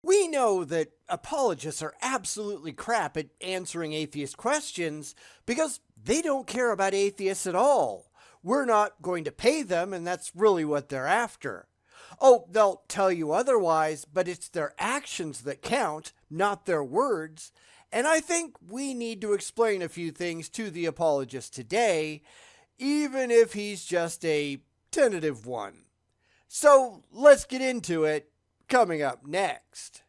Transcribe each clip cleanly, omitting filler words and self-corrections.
We know that apologists are absolutely crap at answering atheist questions because they don't care about atheists at all. We're not going to pay them, and that's really what they're after. Oh, they'll tell you otherwise, but it's their actions that count, not their words. And I think we need to explain a few things to the apologist today, even if he's just a tentative one. So let's get into it, coming up next.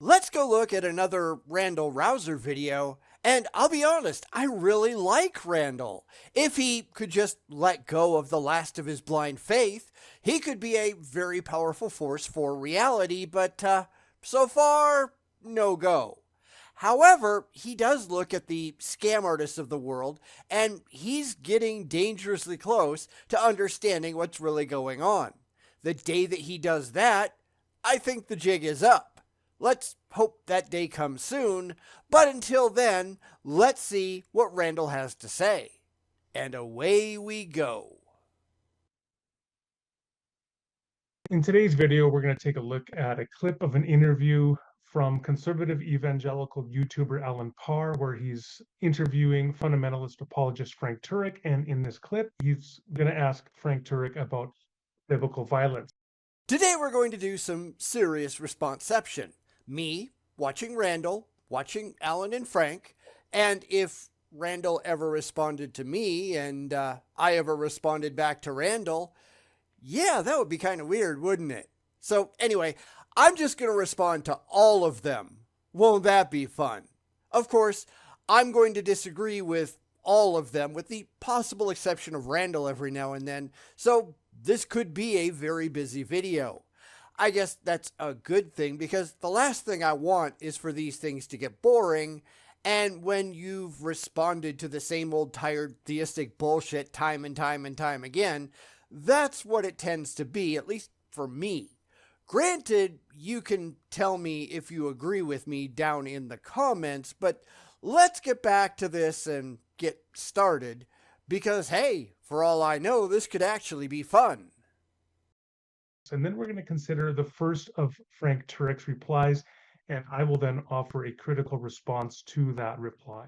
Let's go look at another Randal Rauser video. And I'll be honest, I really like Randal. If he could just let go of the last of his blind faith, he could be a very powerful force for reality, but so far, no go. However, he does look at the scam artists of the world, and he's getting dangerously close to understanding what's really going on. The day that he does that, I think the jig is up. Let's hope that day comes soon, but until then, let's see what Randal has to say. And away we go. In today's video, we're going to take a look at a clip of an interview from conservative evangelical YouTuber Allan Parr, where he's interviewing fundamentalist apologist Frank Turek. And in this clip, he's going to ask Frank Turek about biblical violence. Today we're going to do some serious response-ception. Me, watching Randal, watching Allan and Frank, and if Randal ever responded to me and I ever responded back to Randal, yeah, that would be kind of weird, wouldn't it? So anyway, I'm just going to respond to all of them. Won't that be fun? Of course, I'm going to disagree with all of them, with the possible exception of Randal every now and then, so this could be a very busy video. I guess that's a good thing because the last thing I want is for these things to get boring, and when you've responded to the same old tired theistic bullshit time and time and time again, that's what it tends to be, at least for me. Granted, you can tell me if you agree with me down in the comments, but let's get back to this and get started, because hey, for all I know, this could actually be fun. And then we're going to consider the first of Frank Turek's replies, and I will then offer a critical response to that reply.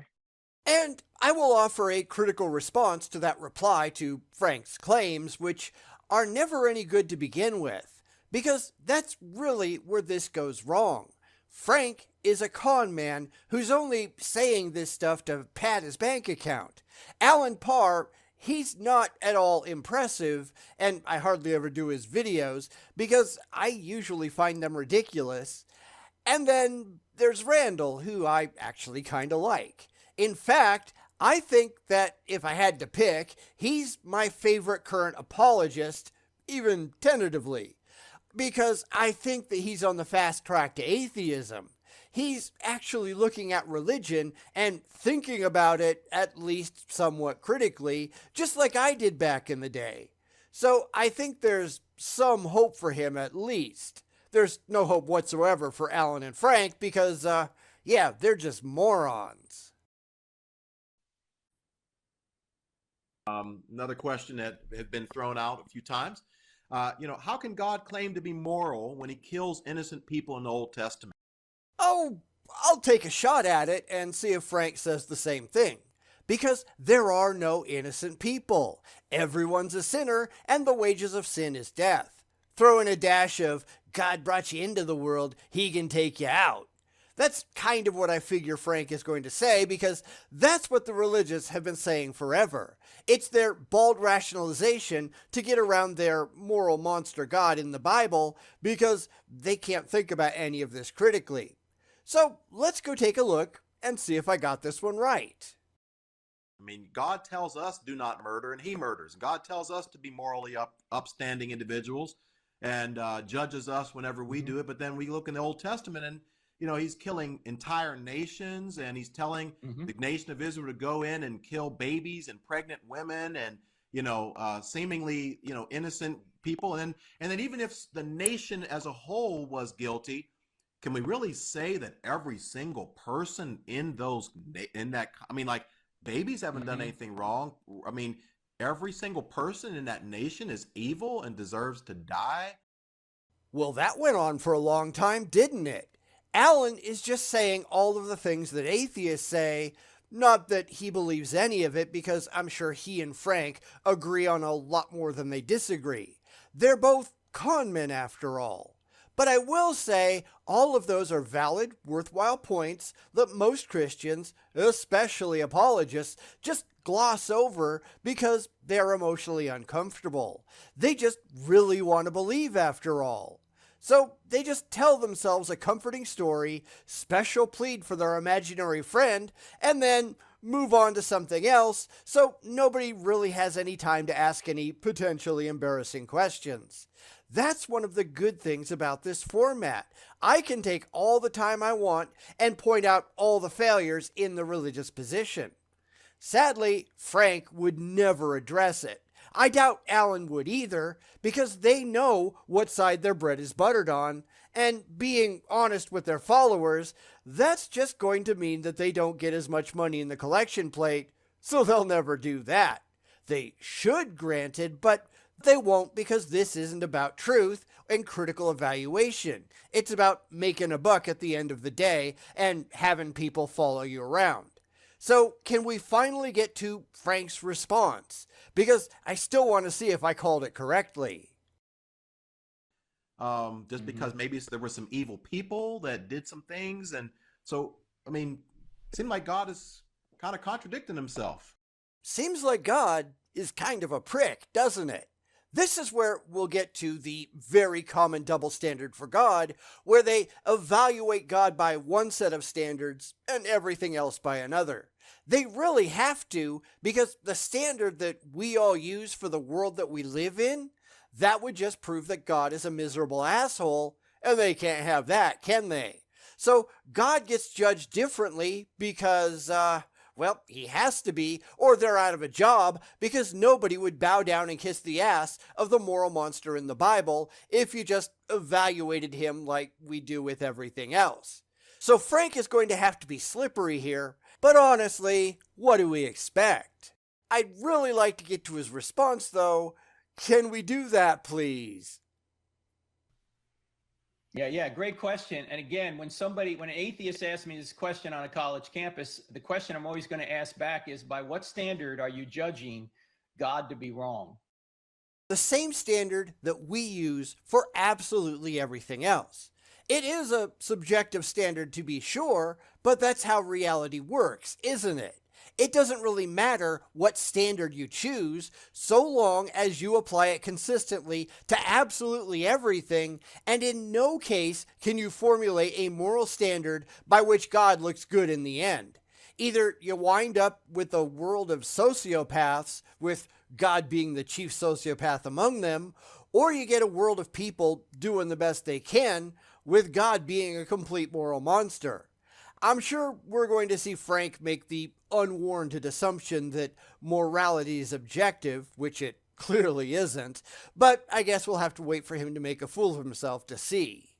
And I will offer a critical response to that reply to Frank's claims, which are never any good to begin with, because that's really where this goes wrong. Frank is a con man who's only saying this stuff to pad his bank account. Allan Parr, he's not at all impressive, and I hardly ever do his videos because I usually find them ridiculous. And then there's Randal, who I actually kind of like. In fact, I think that if I had to pick, he's my favorite current apologist, even tentatively, because I think that he's on the fast track to atheism. He's actually looking at religion and thinking about it at least somewhat critically, just like I did back in the day. So I think there's some hope for him at least. There's no hope whatsoever for Allan and Frank because, yeah, they're just morons. Another question that had been thrown out a few times. How can God claim to be moral when he kills innocent people in the Old Testament? Oh, I'll take a shot at it and see if Frank says the same thing. Because there are no innocent people. Everyone's a sinner, and the wages of sin is death. Throw in a dash of, God brought you into the world, he can take you out. That's kind of what I figure Frank is going to say, because that's what the religious have been saying forever. It's their bald rationalization to get around their moral monster God in the Bible, because they can't think about any of this critically. So let's go take a look and see if I got this one right. I mean, God tells us do not murder, and he murders. God tells us to be morally upstanding individuals and judges us whenever we do it. But then we look in the Old Testament and, he's killing entire nations, and he's telling the nation of Israel to go in and kill babies and pregnant women and, seemingly, innocent people, and then even if the nation as a whole was guilty, can we really say that every single person in that, I mean, like, babies haven't done anything wrong. I mean, every single person in that nation is evil and deserves to die. Well, that went on for a long time, didn't it? Allan is just saying all of the things that atheists say, not that he believes any of it, because I'm sure he and Frank agree on a lot more than they disagree. They're both con men after all. But I will say all of those are valid, worthwhile points that most Christians, especially apologists, just gloss over because they're emotionally uncomfortable. They just really want to believe after all. So they just tell themselves a comforting story, special plead for their imaginary friend, and then move on to something else, so nobody really has any time to ask any potentially embarrassing questions. That's one of the good things about this format. I can take all the time I want and point out all the failures in the religious position. Sadly, Frank would never address it. I doubt Allan would either, because they know what side their bread is buttered on, and being honest with their followers, that's just going to mean that they don't get as much money in the collection plate, so they'll never do that. They should, granted, but they won't, because this isn't about truth and critical evaluation. It's about making a buck at the end of the day and having people follow you around. So can we finally get to Frank's response? Because I still want to see if I called it correctly. Just because maybe there were some evil people that did some things. And so, I mean, it seemed like God is kind of contradicting himself. Seems like God is kind of a prick, doesn't it? This is where we'll get to the very common double standard for God, where they evaluate God by one set of standards and everything else by another. They really have to, because the standard that we all use for the world that we live in, that would just prove that God is a miserable asshole, and they can't have that, can they? So God gets judged differently because, well, he has to be, or they're out of a job, because nobody would bow down and kiss the ass of the moral monster in the Bible if you just evaluated him like we do with everything else. So Frank is going to have to be slippery here, but honestly, what do we expect? I'd really like to get to his response, though. Can we do that, please? Yeah, great question. And again, when an atheist asks me this question on a college campus, the question I'm always going to ask back is, by what standard are you judging God to be wrong? The same standard that we use for absolutely everything else. It is a subjective standard, to be sure, but that's how reality works, isn't it? It doesn't really matter what standard you choose, so long as you apply it consistently to absolutely everything, and in no case can you formulate a moral standard by which God looks good in the end. Either you wind up with a world of sociopaths, with God being the chief sociopath among them, or you get a world of people doing the best they can, with God being a complete moral monster. I'm sure we're going to see Frank make the unwarranted assumption that morality is objective, which it clearly isn't, but I guess we'll have to wait for him to make a fool of himself to see.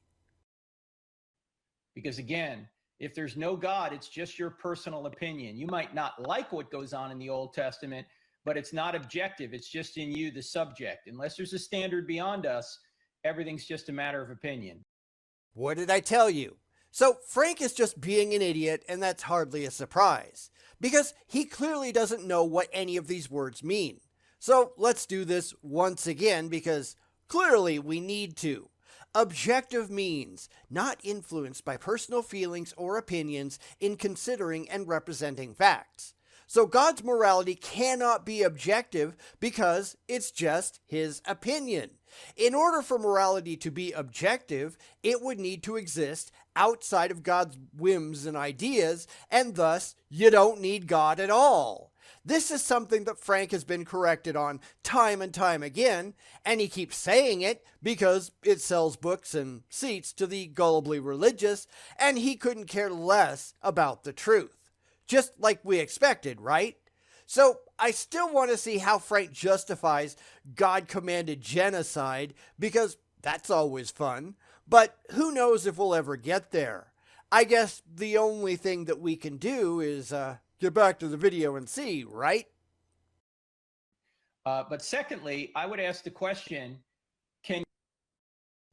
Because again, if there's no God, it's just your personal opinion. You might not like what goes on in the Old Testament, but it's not objective. It's just in you, the subject. Unless there's a standard beyond us, everything's just a matter of opinion. What did I tell you? So Frank is just being an idiot, and that's hardly a surprise, because he clearly doesn't know what any of these words mean. So let's do this once again, because clearly we need to. Objective means not influenced by personal feelings or opinions in considering and representing facts. So God's morality cannot be objective because it's just his opinion. In order for morality to be objective, it would need to exist outside of God's whims and ideas, and thus you don't need God at all. This is something that Frank has been corrected on time and time again, and he keeps saying it because it sells books and seats to the gullibly religious, and he couldn't care less about the truth. Just like we expected, right? So I still want to see how Frank justifies God-commanded genocide, because that's always fun. But who knows if we'll ever get there. I guess the only thing that we can do is get back to the video and see, right? But secondly, I would ask the question, can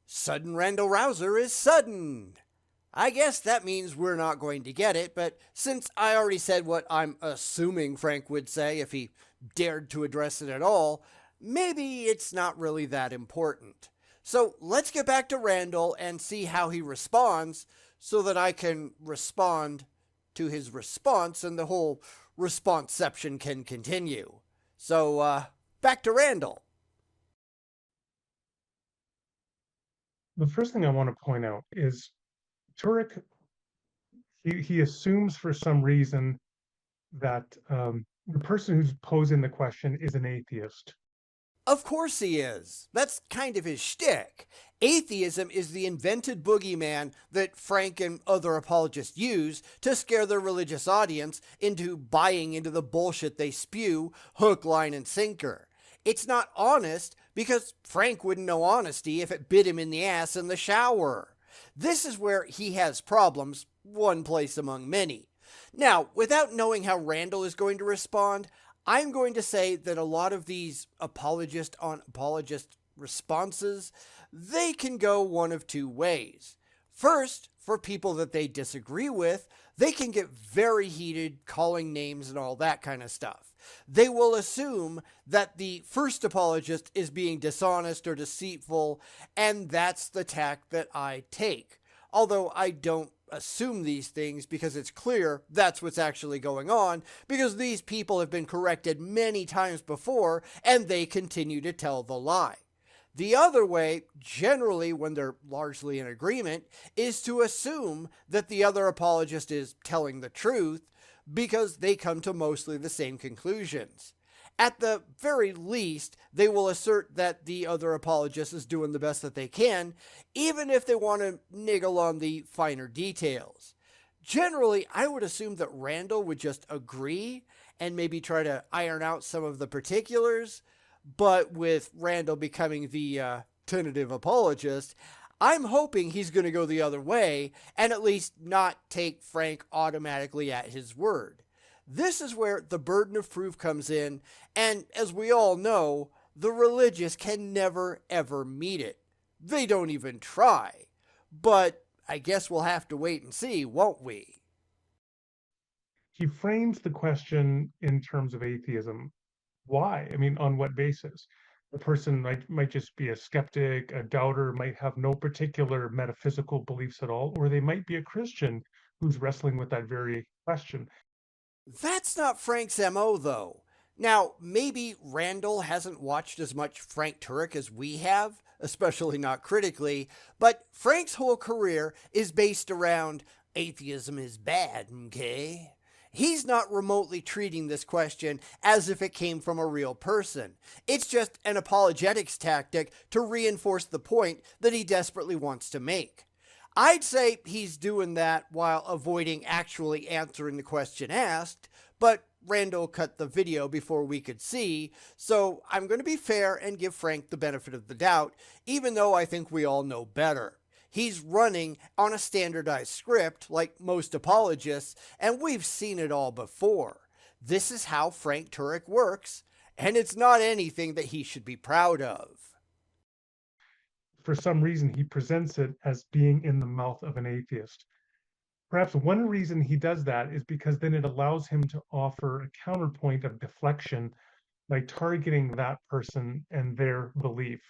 Sudden Randal Rauser is sudden. I guess that means we're not going to get it, but since I already said what I'm assuming Frank would say if he dared to address it at all, maybe it's not really that important. So let's get back to Randal and see how he responds so that I can respond to his response and the whole response-ception can continue. So, back to Randal. The first thing I want to point out is Turek, he assumes for some reason that the person who's posing the question is an atheist. Of course he is. That's kind of his shtick. Atheism is the invented boogeyman that Frank and other apologists use to scare their religious audience into buying into the bullshit they spew, hook, line, and sinker. It's not honest because Frank wouldn't know honesty if it bit him in the ass in the shower. This is where he has problems, one place among many. Now, without knowing how Randal is going to respond, I'm going to say that a lot of these apologist on apologist responses, they can go one of two ways. First, for people that they disagree with, they can get very heated, calling names and all that kind of stuff. They will assume that the first apologist is being dishonest or deceitful, and that's the tack that I take. Although I don't assume these things because it's clear that's what's actually going on, because these people have been corrected many times before and they continue to tell the lie. The other way, generally when they're largely in agreement, is to assume that the other apologist is telling the truth because they come to mostly the same conclusions. At the very least, they will assert that the other apologist is doing the best that they can, even if they want to niggle on the finer details. Generally, I would assume that Randal would just agree and maybe try to iron out some of the particulars, but with Randal becoming the tentative apologist, I'm hoping he's going to go the other way and at least not take Frank automatically at his word. This is where the burden of proof comes in, and as we all know, the religious can never ever meet it. They don't even try. But I guess we'll have to wait and see, won't we? He frames the question in terms of atheism. Why? I mean, on what basis? The person might just be a skeptic, a doubter, might have no particular metaphysical beliefs at all, or they might be a Christian who's wrestling with that very question. That's not Frank's MO, though. Now, maybe Randal hasn't watched as much Frank Turek as we have, especially not critically, but Frank's whole career is based around atheism is bad, okay? He's not remotely treating this question as if it came from a real person. It's just an apologetics tactic to reinforce the point that he desperately wants to make. I'd say he's doing that while avoiding actually answering the question asked, but Randal cut the video before we could see, so I'm going to be fair and give Frank the benefit of the doubt, even though I think we all know better. He's running on a standardized script like most apologists, and we've seen it all before. This is how Frank Turek works, and it's not anything that he should be proud of. For some reason, he presents it as being in the mouth of an atheist. Perhaps one reason he does that is because then it allows him to offer a counterpoint of deflection by targeting that person and their belief.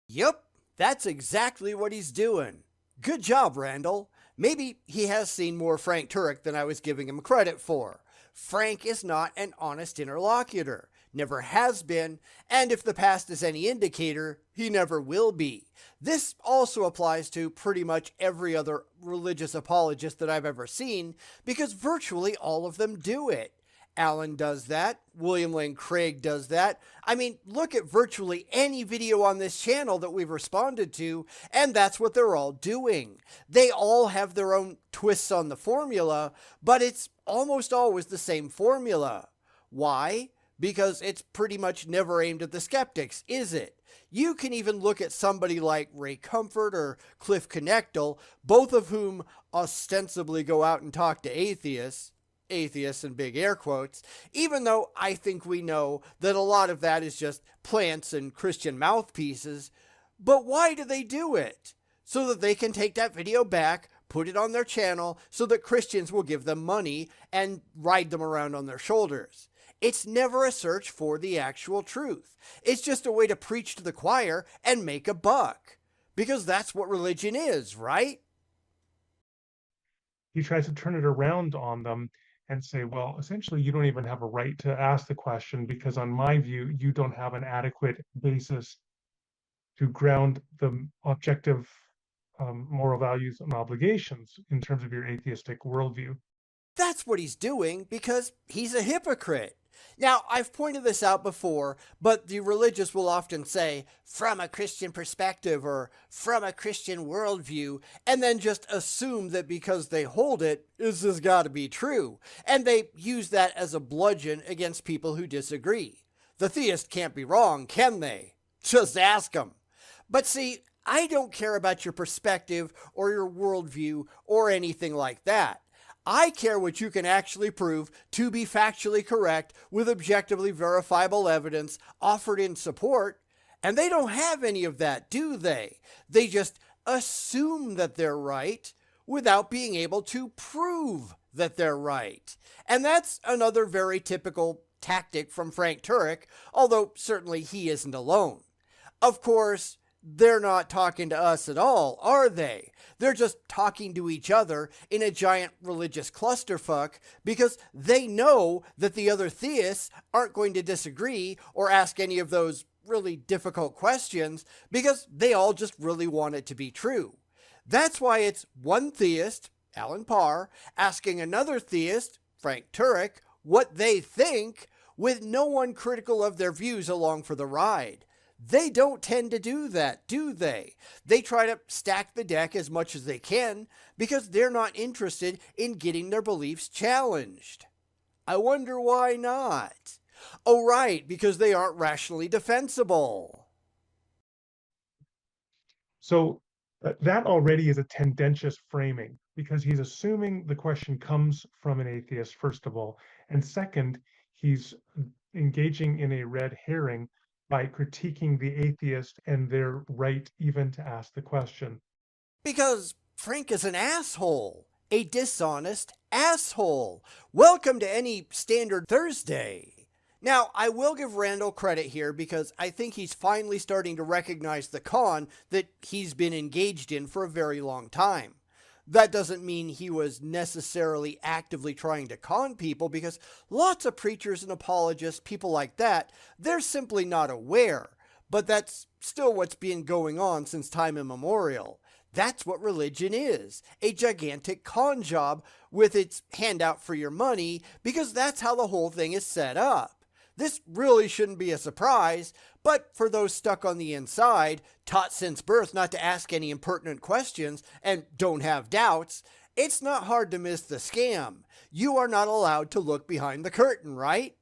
Yep, that's exactly what he's doing. Good job, Randal. Maybe he has seen more Frank Turek than I was giving him credit for. Frank is not an honest interlocutor, never has been, and if the past is any indicator, he never will be. This also applies to pretty much every other religious apologist that I've ever seen, because virtually all of them do it. Allan does that. William Lane Craig does that. I mean, look at virtually any video on this channel that we've responded to, and that's what they're all doing. They all have their own twists on the formula, but it's almost always the same formula. Why? Because it's pretty much never aimed at the skeptics, is it? You can even look at somebody like Ray Comfort or Cliff Knechtel, both of whom ostensibly go out and talk to atheists in big air quotes, even though I think we know that a lot of that is just plants and Christian mouthpieces. But why do they do it? So that they can take that video back, put it on their channel, so that Christians will give them money and ride them around on their shoulders. It's never a search for the actual truth. It's just a way to preach to the choir and make a buck. Because that's what religion is, right? He tries to turn it around on them and say, well, essentially, you don't even have a right to ask the question because, on my view, you don't have an adequate basis to ground the objective moral values and obligations in terms of your atheistic worldview. That's what he's doing because he's a hypocrite. Now, I've pointed this out before, but the religious will often say, from a Christian perspective or from a Christian worldview, and then just assume that because they hold it, this has got to be true. And they use that as a bludgeon against people who disagree. The theist can't be wrong, can they? Just ask them. But see, I don't care about your perspective or your worldview or anything like that. I care what you can actually prove to be factually correct with objectively verifiable evidence offered in support. And they don't have any of that, do they? They just assume that they're right without being able to prove that they're right. And that's another very typical tactic from Frank Turek, although certainly he isn't alone. Of course, they're not talking to us at all, are they? They're just talking to each other in a giant religious clusterfuck because they know that the other theists aren't going to disagree or ask any of those really difficult questions because they all just really want it to be true. That's why it's one theist, Allan Parr, asking another theist, Frank Turek, what they think with no one critical of their views along for the ride. They don't tend to do that, do they? They try to stack the deck as much as they can because they're not interested in getting their beliefs challenged. I wonder why not. Oh, right, because they aren't rationally defensible. So that already is a tendentious framing because he's assuming the question comes from an atheist, first of all. And second, he's engaging in a red herring by critiquing the atheist and their right even to ask the question. Because Frank is an asshole. A dishonest asshole. Welcome to any standard Thursday. Now, I will give Randal credit here because I think he's finally starting to recognize the con that he's been engaged in for a very long time. That doesn't mean he was necessarily actively trying to con people because lots of preachers and apologists, people like that, they're simply not aware. But that's still what's been going on since time immemorial. That's what religion is, a gigantic con job with its handout for your money because that's how the whole thing is set up. This really shouldn't be a surprise, but for those stuck on the inside, taught since birth not to ask any impertinent questions and don't have doubts, it's not hard to miss the scam. You are not allowed to look behind the curtain, right?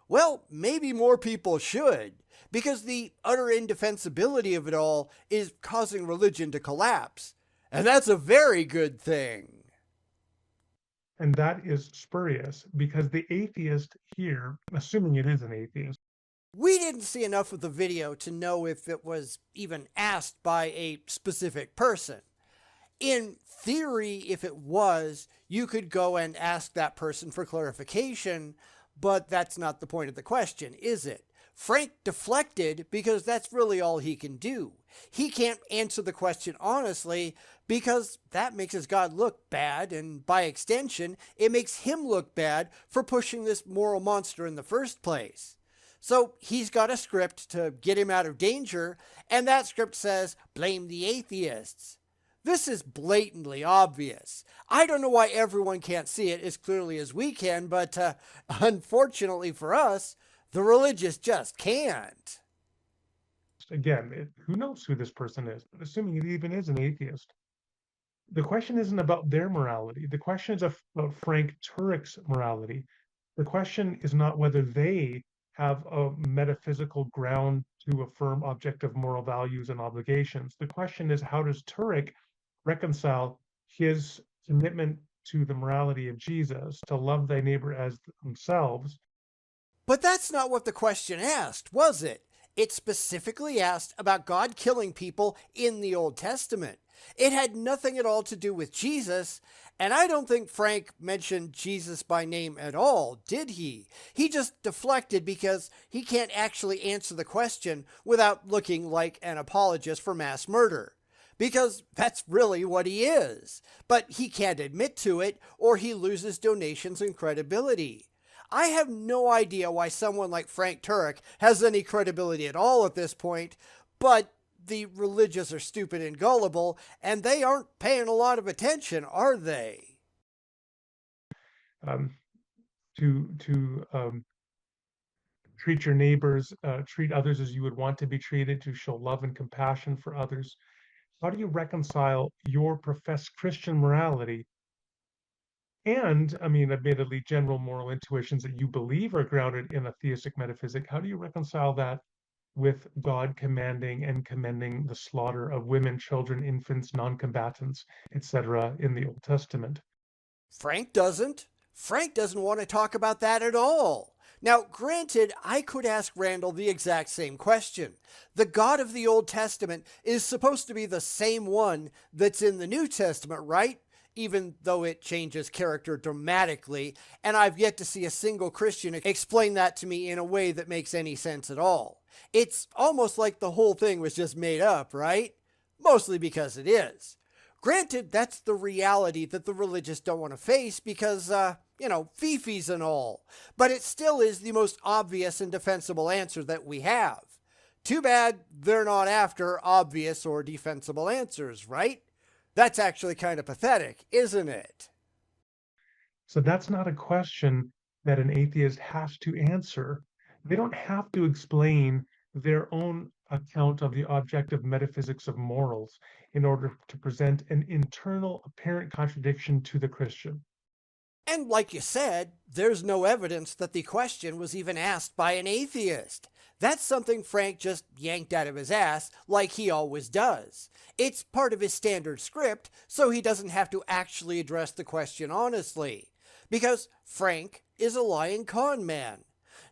Well, maybe more people should, because the utter indefensibility of it all is causing religion to collapse. And that's a very good thing. And that is spurious because the atheist here, assuming it is an atheist, we didn't see enough of the video to know if it was even asked by a specific person. In theory, if it was, you could go and ask that person for clarification, but that's not the point of the question, is it? Frank deflected because that's really all he can do. He can't answer the question honestly because that makes his God look bad, and by extension, it makes him look bad for pushing this moral monster in the first place. So he's got a script to get him out of danger, and that script says, blame the atheists. This is blatantly obvious. I don't know why everyone can't see it as clearly as we can, but unfortunately for us, the religious just can't. Again, who knows who this person is, but assuming it even is an atheist, the question isn't about their morality. The question is about Frank Turek's morality. The question is not whether they have a metaphysical ground to affirm objective moral values and obligations. The question is, how does Turek reconcile his commitment to the morality of Jesus, to love thy neighbor as themselves? But that's not what the question asked, was it? It specifically asked about God killing people in the Old Testament. It had nothing at all to do with Jesus, and I don't think Frank mentioned Jesus by name at all, did he? He just deflected because he can't actually answer the question without looking like an apologist for mass murder. Because that's really what he is. But he can't admit to it, or he loses donations and credibility. I have no idea why someone like Frank Turek has any credibility at all at this point, but the religious are stupid and gullible, and they aren't paying a lot of attention, are they? To treat your neighbors, treat others as you would want to be treated, to show love and compassion for others. How do you reconcile your professed Christian morality and, I mean, admittedly, general moral intuitions that you believe are grounded in a theistic metaphysic? How do you reconcile that with God commanding and commending the slaughter of women, children, infants, non-combatants, etc., in the Old Testament? Frank doesn't. Frank doesn't want to talk about that at all. Now, granted, I could ask Randal the exact same question. The God of the Old Testament is supposed to be the same one that's in the New Testament, right? Even though it changes character dramatically, and I've yet to see a single Christian explain that to me in a way that makes any sense at all. It's almost like the whole thing was just made up, right? Mostly because it is. Granted, that's the reality that the religious don't want to face because, fifis and all. But it still is the most obvious and defensible answer that we have. Too bad they're not after obvious or defensible answers, right? That's actually kind of pathetic, isn't it? So that's not a question that an atheist has to answer. They don't have to explain their own account of the objective metaphysics of morals in order to present an internal apparent contradiction to the Christian. And like you said, there's no evidence that the question was even asked by an atheist. That's something Frank just yanked out of his ass like he always does. It's part of his standard script, so he doesn't have to actually address the question honestly. Because Frank is a lying con man.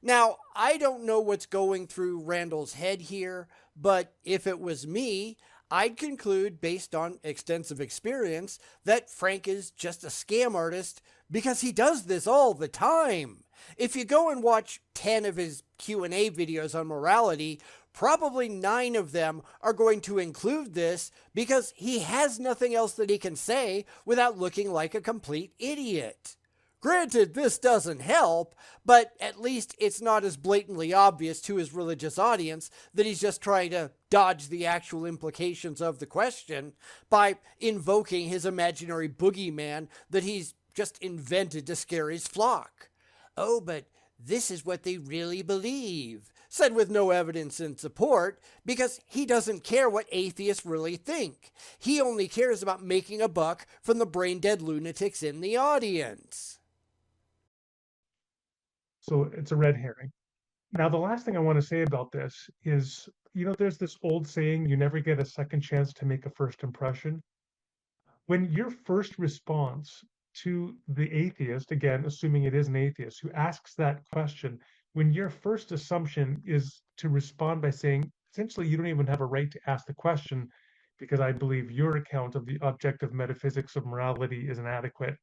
Now, I don't know what's going through Randal's head here, but if it was me, I'd conclude, based on extensive experience, that Frank is just a scam artist because he does this all the time. If you go and watch 10 of his Q&A videos on morality, probably 9 of them are going to include this because he has nothing else that he can say without looking like a complete idiot. Granted, this doesn't help, but at least it's not as blatantly obvious to his religious audience that he's just trying to dodge the actual implications of the question by invoking his imaginary boogeyman that he's just invented to scare his flock. Oh, but this is what they really believe, said with no evidence in support, because he doesn't care what atheists really think. He only cares about making a buck from the brain-dead lunatics in the audience. So it's a red herring. Now, the last thing I want to say about this is, there's this old saying, you never get a second chance to make a first impression. When your first response to the atheist, again, assuming it is an atheist who asks that question, when your first assumption is to respond by saying, essentially, you don't even have a right to ask the question because I believe your account of the objective metaphysics of morality is inadequate.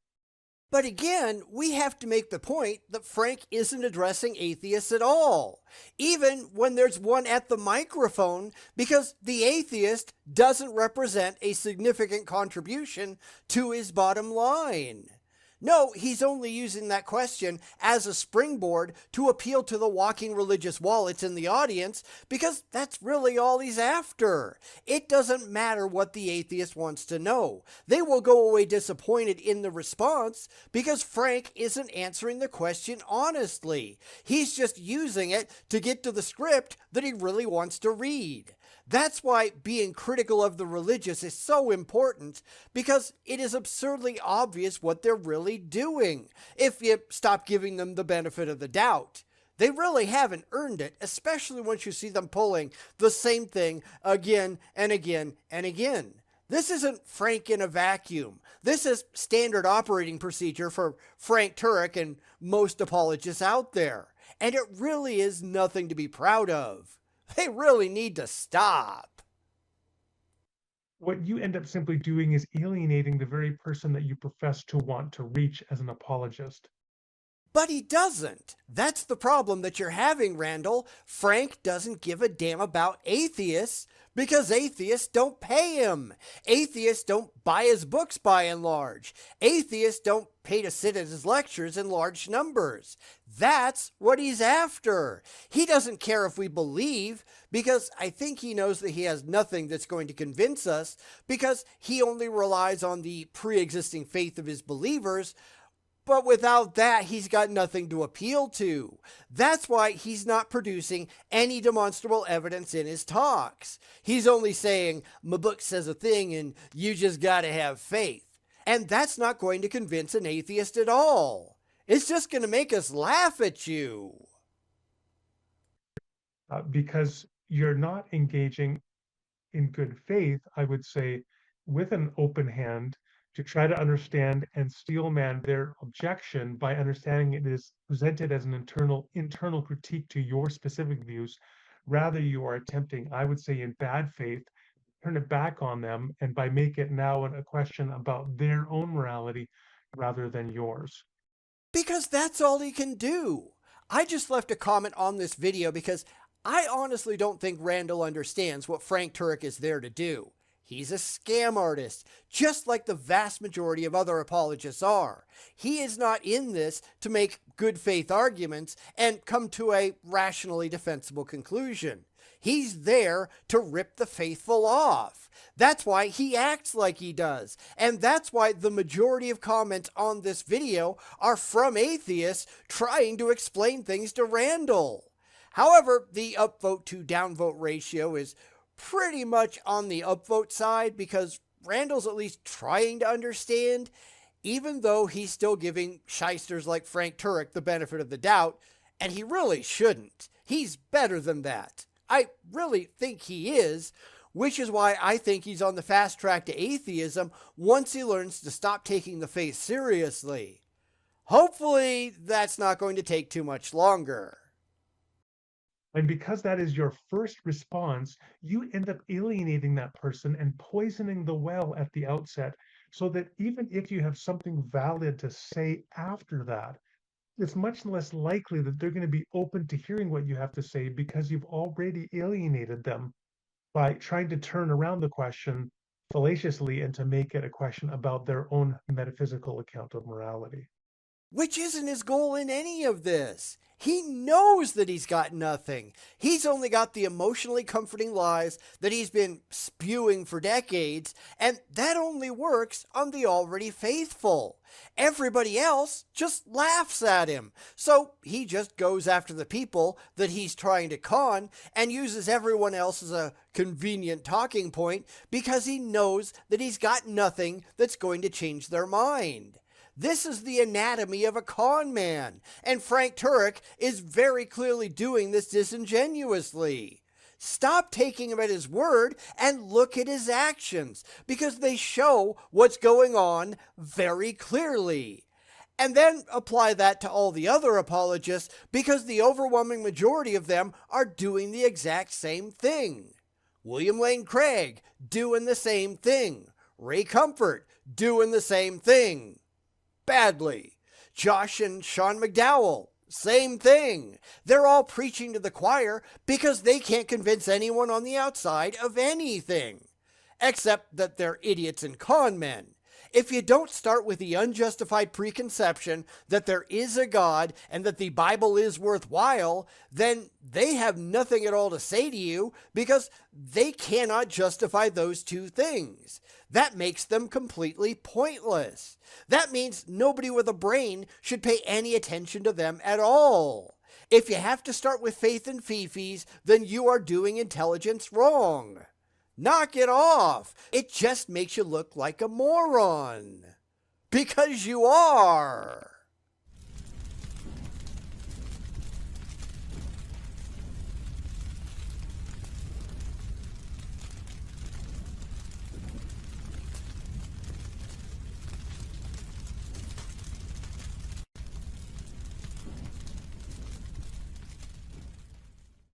But again, we have to make the point that Frank isn't addressing atheists at all, even when there's one at the microphone, because the atheist doesn't represent a significant contribution to his bottom line. No, he's only using that question as a springboard to appeal to the walking religious wallets in the audience because that's really all he's after. It doesn't matter what the atheist wants to know. They will go away disappointed in the response because Frank isn't answering the question honestly. He's just using it to get to the script that he really wants to read. That's why being critical of the religious is so important, because it is absurdly obvious what they're really doing if you stop giving them the benefit of the doubt. They really haven't earned it, especially once you see them pulling the same thing again and again and again. This isn't Frank in a vacuum. This is standard operating procedure for Frank Turek and most apologists out there. And it really is nothing to be proud of. They really need to stop. What you end up simply doing is alienating the very person that you profess to want to reach as an apologist. But he doesn't. That's the problem that you're having, Randal. Frank doesn't give a damn about atheists because atheists don't pay him. Atheists don't buy his books by and large. Atheists don't pay to sit at his lectures in large numbers. That's what he's after. He doesn't care if we believe, because I think he knows that he has nothing that's going to convince us, because he only relies on the pre-existing faith of his believers. But without that, he's got nothing to appeal to. That's why he's not producing any demonstrable evidence in his talks. He's only saying, my book says a thing and you just gotta have faith. And that's not going to convince an atheist at all. It's just going to make us laugh at you. Because you're not engaging in good faith, I would say, with an open hand, to try to understand and steelman their objection by understanding it is presented as an internal critique to your specific views. Rather, you are attempting, I would say, in bad faith, turn it back on them, and by make it now a question about their own morality rather than yours. Because that's all he can do. I just left a comment on this video because I honestly don't think Randal understands what Frank Turek is there to do. He's a scam artist, just like the vast majority of other apologists are. He is not in this to make good faith arguments and come to a rationally defensible conclusion. He's there to rip the faithful off. That's why he acts like he does. And that's why the majority of comments on this video are from atheists trying to explain things to Randal. However, the upvote to downvote ratio is pretty much on the upvote side because Randal's at least trying to understand, even though he's still giving shysters like Frank Turek the benefit of the doubt, and he really shouldn't. He's better than that. I really think he is, which is why I think he's on the fast track to atheism once he learns to stop taking the faith seriously. Hopefully, that's not going to take too much longer. And because that is your first response, you end up alienating that person and poisoning the well at the outset, so that even if you have something valid to say after that, it's much less likely that they're going to be open to hearing what you have to say because you've already alienated them by trying to turn around the question fallaciously and to make it a question about their own metaphysical account of morality. Which isn't his goal in any of this. He knows that he's got nothing. He's only got the emotionally comforting lies that he's been spewing for decades, and that only works on the already faithful. Everybody else just laughs at him, so he just goes after the people that he's trying to con and uses everyone else as a convenient talking point because he knows that he's got nothing that's going to change their mind. This is the anatomy of a con man, and Frank Turek is very clearly doing this disingenuously. Stop taking him at his word and look at his actions, because they show what's going on very clearly. And then apply that to all the other apologists, because the overwhelming majority of them are doing the exact same thing. William Lane Craig doing the same thing. Ray Comfort doing the same thing. Badly. Josh and Sean McDowell, same thing. They're all preaching to the choir because they can't convince anyone on the outside of anything. Except that they're idiots and con men. If you don't start with the unjustified preconception that there is a God and that the Bible is worthwhile, then they have nothing at all to say to you because they cannot justify those two things. That makes them completely pointless. That means nobody with a brain should pay any attention to them at all. If you have to start with faith and fifis, then you are doing intelligence wrong. Knock it off. It just makes you look like a moron. Because you are.